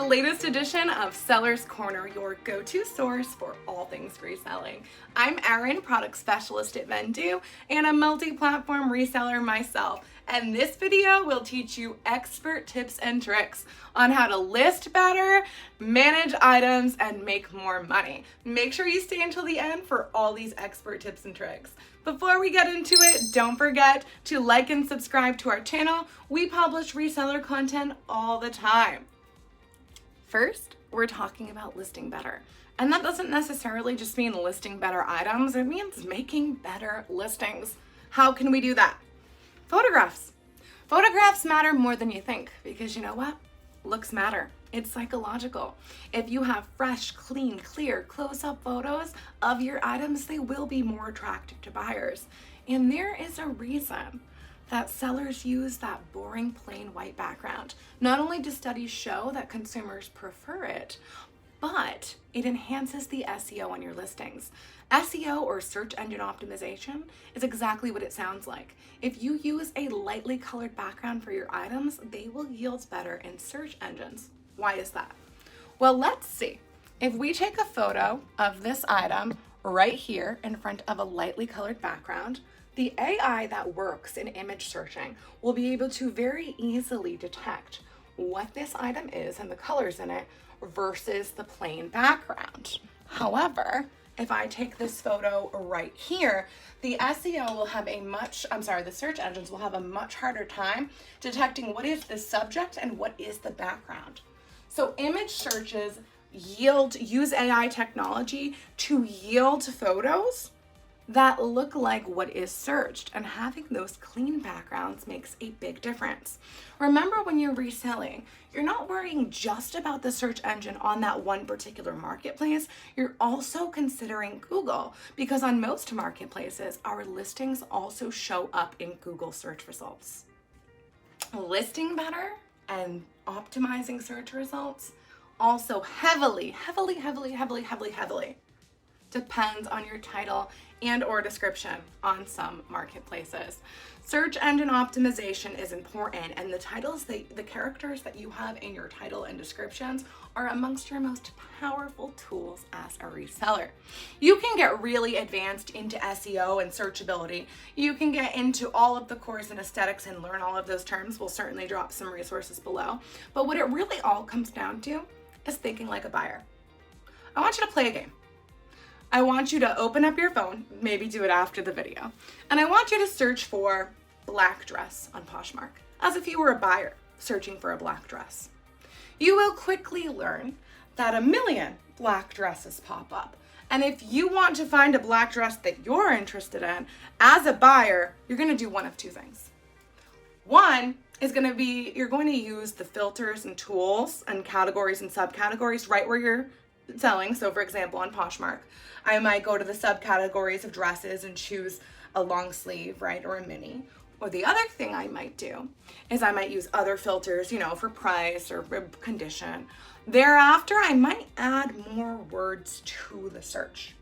latest edition of Seller's Corner, your go-to source for all things reselling. I'm Erin, product specialist at Vendoo, and a multi-platform reseller myself. And this video will teach you expert tips and tricks on how to list better, manage items, and make more money. Make sure you stay until the end for all these expert tips and tricks. Before we get into it, don't forget to like and subscribe to our channel. We publish reseller content all the time. First, we're talking about listing better. And that doesn't necessarily just mean listing better items, it means making better listings. How can we do that? Photographs. Photographs matter more than you think because you know what? Looks matter. It's psychological. If you have fresh, clean, clear, close-up photos of your items, they will be more attractive to buyers. And there is a reason that sellers use that boring plain white background. Not only do studies show that consumers prefer it, but it enhances the SEO on your listings. SEO, or search engine optimization, is exactly what it sounds like. If you use a lightly colored background for your items, they will yield better in search engines. Why is that? Well, let's see. If we take a photo of this item right here in front of a lightly colored background, the AI that works in image searching will be able to very easily detect what this item is and the colors in it versus the plain background. However, if I take this photo right here, the SEO will have the search engines will have a much harder time detecting what is the subject and what is the background. So image searches use AI technology to yield photos that look like what is searched, and having those clean backgrounds makes a big difference. Remember, when you're reselling, you're not worrying just about the search engine on that one particular marketplace, you're also considering Google, because on most marketplaces, our listings also show up in Google search results. Listing better and optimizing search results also heavily depends on your title and or description on some marketplaces. Search engine optimization is important, and the characters that you have in your title and descriptions are amongst your most powerful tools as a reseller. You can get really advanced into SEO and searchability. You can get into all of the course and aesthetics and learn all of those terms. We'll certainly drop some resources below. But what it really all comes down to is thinking like a buyer. I want you to play a game. I want you to open up your phone, maybe do it after the video, and I want you to search for black dress on Poshmark, as if you were a buyer searching for a black dress. You will quickly learn that a million black dresses pop up. And if you want to find a black dress that you're interested in, as a buyer, you're gonna do one of two things. One is gonna be, you're going to use the filters and tools and categories and subcategories right where you're selling. So for example, on Poshmark, I might go to the subcategories of dresses and choose a long sleeve, right, or a mini. Or the other thing I might do is I might use other filters, for price or condition. Thereafter, I might add more words to the search.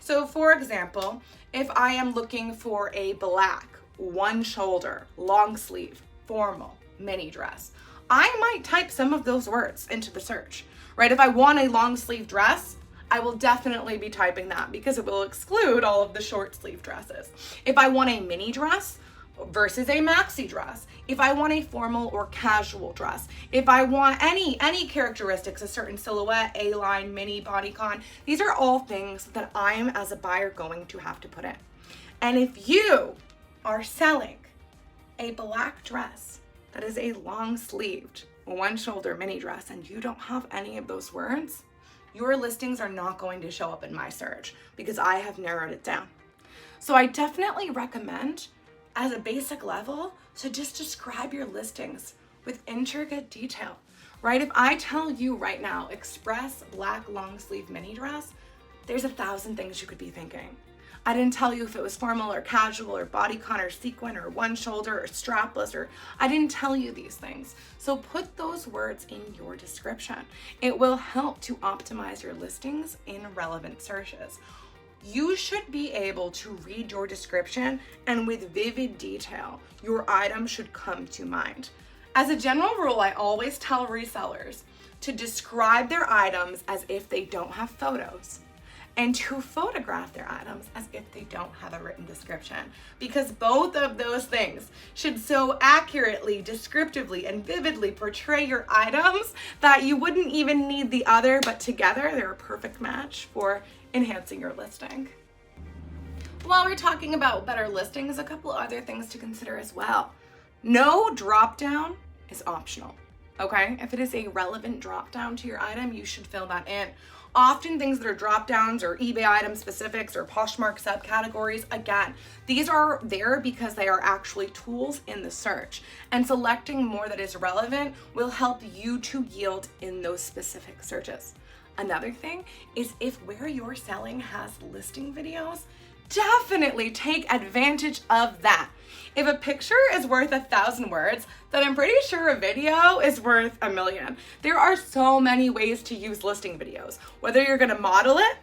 So for example, if I am looking for a black, one shoulder, long sleeve, formal, mini dress, I might type some of those words into the search, right? If I want a long sleeve dress, I will definitely be typing that because it will exclude all of the short sleeve dresses. If I want a mini dress versus a maxi dress, if I want a formal or casual dress, if I want any characteristics, a certain silhouette, A-line, mini, bodycon, these are all things that I am as a buyer going to have to put in. And if you are selling a black dress that is a long sleeved, one shoulder mini dress, and you don't have any of those words, your listings are not going to show up in my search because I have narrowed it down. So I definitely recommend, as a basic level, to just describe your listings with intricate detail, right? If I tell you right now, express black long sleeve mini dress, there's 1,000 things you could be thinking. I didn't tell you if it was formal or casual or bodycon or sequin or one shoulder or strapless, or I didn't tell you these things. So put those words in your description. It will help to optimize your listings in relevant searches. You should be able to read your description, and with vivid detail, your item should come to mind. As a general rule, I always tell resellers to describe their items as if they don't have photos, and to photograph their items as if they don't have a written description. Because both of those things should so accurately, descriptively, and vividly portray your items that you wouldn't even need the other, but together they're a perfect match for enhancing your listing. While we're talking about better listings, a couple other things to consider as well. No drop down is optional, okay? If it is a relevant drop down to your item, you should fill that in. Often things that are drop downs or eBay item specifics or poshmark subcategories, again, these are there because they are actually tools in the search, and selecting more that is relevant will help you to yield in those specific searches. Another thing is if where you're selling has listing videos, definitely take advantage of that. If a picture is worth 1,000 words, then I'm pretty sure a video is worth 1,000,000. There are so many ways to use listing videos, whether you're gonna model it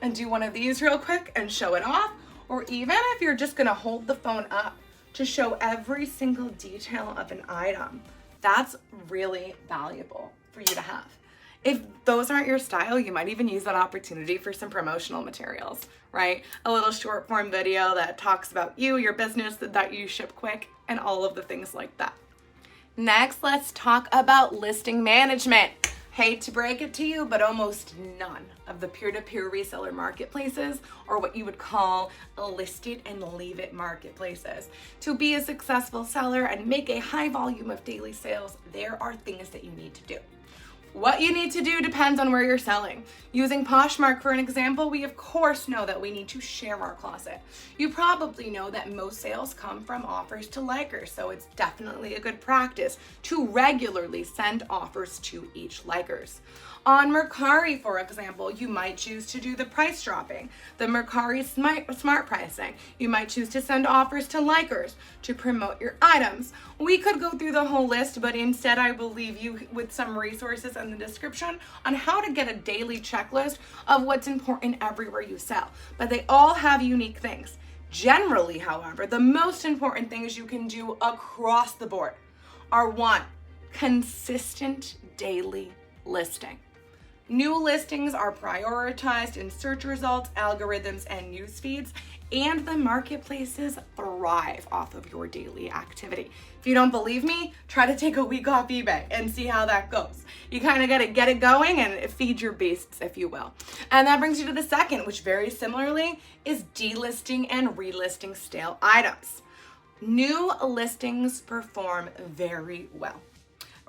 and do one of these real quick and show it off, or even if you're just gonna hold the phone up to show every single detail of an item. That's really valuable for you to have. If those aren't your style, you might even use that opportunity for some promotional materials, right? A little short form video that talks about you, your business, that you ship quick, and all of the things like that. Next, let's talk about listing management. Hate to break it to you, but almost none of the peer-to-peer reseller marketplaces are what you would call listed and leave it marketplaces. To be a successful seller and make a high volume of daily sales, there are things that you need to do. What you need to do depends on where you're selling. Using Poshmark for an example, we of course know that we need to share our closet. You probably know that most sales come from offers to likers, so it's definitely a good practice to regularly send offers to each likers. On Mercari, for example, you might choose to do the price dropping, the Mercari smart pricing. You might choose to send offers to likers to promote your items. We could go through the whole list, but instead I will leave you with some resources in the description on how to get a daily checklist of what's important everywhere you sell. But they all have unique things. Generally, however, the most important things you can do across the board are 1, consistent daily listing. New listings are prioritized in search results, algorithms, and news feeds, and the marketplaces thrive off of your daily activity. If you don't believe me, try to take a week off eBay and see how that goes. You kind of got to get it going and feed your beasts, if you will. And that brings you to the second, which very similarly is delisting and relisting stale items. New listings perform very well.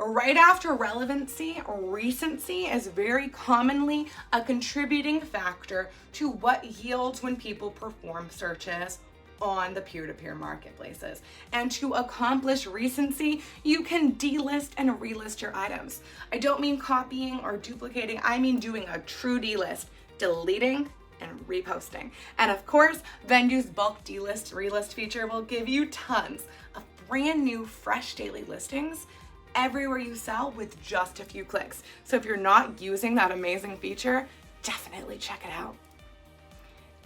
Right after relevancy, recency is very commonly a contributing factor to what yields when people perform searches on the peer-to-peer marketplaces. And to accomplish recency, you can delist and relist your items. I don't mean copying or duplicating, I mean doing a true delist, deleting and reposting. And of course, Vendoo's bulk delist relist feature will give you tons of brand new, fresh daily listings everywhere you sell with just a few clicks. So if you're not using that amazing feature, definitely check it out.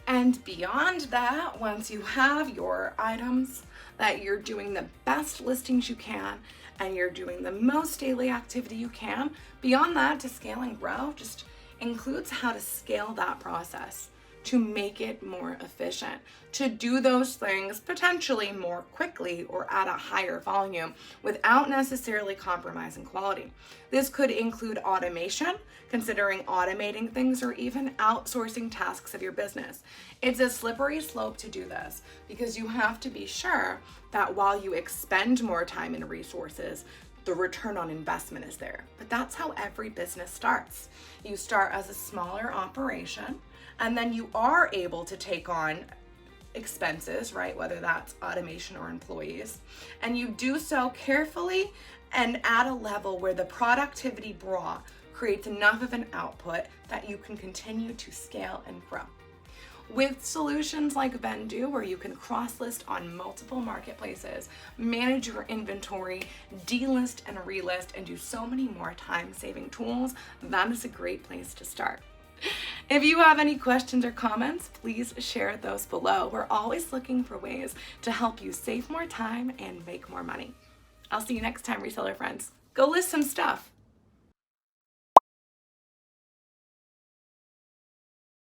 And beyond that, once you have your items that you're doing the best listings you can and you're doing the most daily activity you can, beyond that, to scale and grow just includes how to scale that process to make it more efficient, to do those things potentially more quickly or at a higher volume without necessarily compromising quality. This could include automation, considering automating things, or even outsourcing tasks of your business. It's a slippery slope to do this because you have to be sure that while you expend more time and resources, the return on investment is there. But that's how every business starts. You start as a smaller operation, and then you are able to take on expenses, right? Whether that's automation or employees. And you do so carefully and at a level where the productivity brought creates enough of an output that you can continue to scale and grow. With solutions like Vendoo, where you can cross-list on multiple marketplaces, manage your inventory, delist and relist, and do so many more time-saving tools, that is a great place to start. If you have any questions or comments, please share those below. We're always looking for ways to help you save more time and make more money. I'll see you next time, reseller friends. Go list some stuff.